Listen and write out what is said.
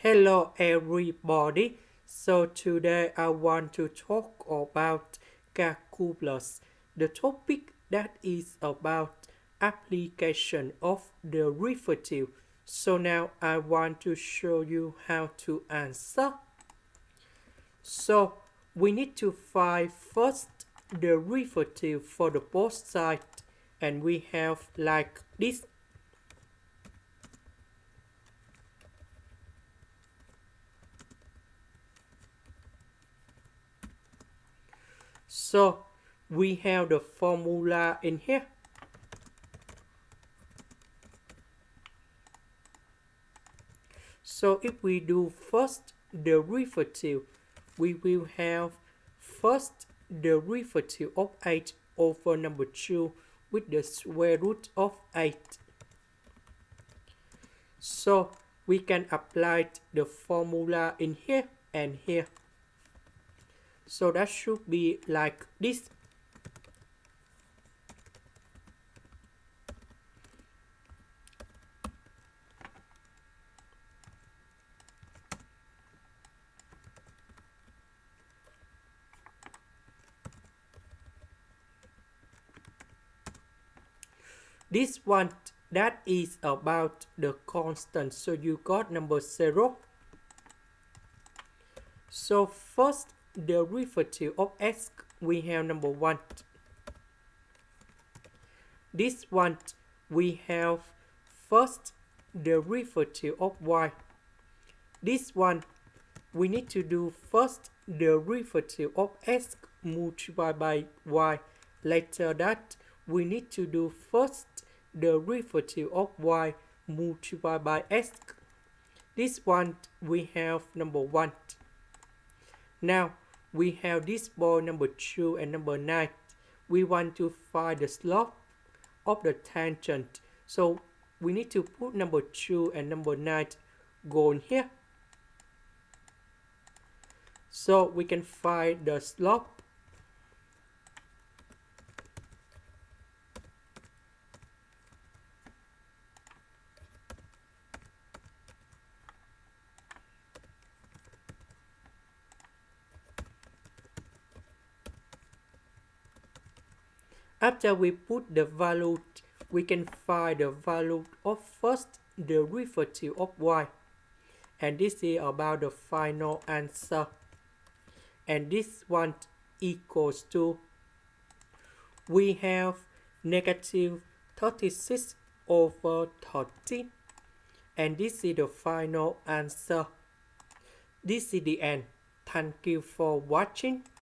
Hello everybody. So today I want to talk about calculus, the topic that is about application of derivative. So now I want to show you how to answer. So we need to find first derivative for the both sides, and we have like this. So we have the formula in here. So if we do first derivative, we will have first derivative of 8 over number 2 with the square root of 8. So we can apply the formula in here and here. So that should be like this. This one, that is about the constant. So you got number 0. So first derivative of x, we have number 1. This one, we have first derivative of y. This one, we need to do first derivative of x multiplied by y. Later that, we need to do first derivative of y multiplied by x. This one, we have number 1. Now, we have this ball number 2 and number 9. We want to find the slope of the tangent. So, we need to put number 2 and number 9 go in here. So, we can find the slope. After we put the value, we can find the value of first derivative of y. And this is about the final answer. And this one equals to, we have negative 36 over 13. And this is the final answer. This is the end. Thank you for watching.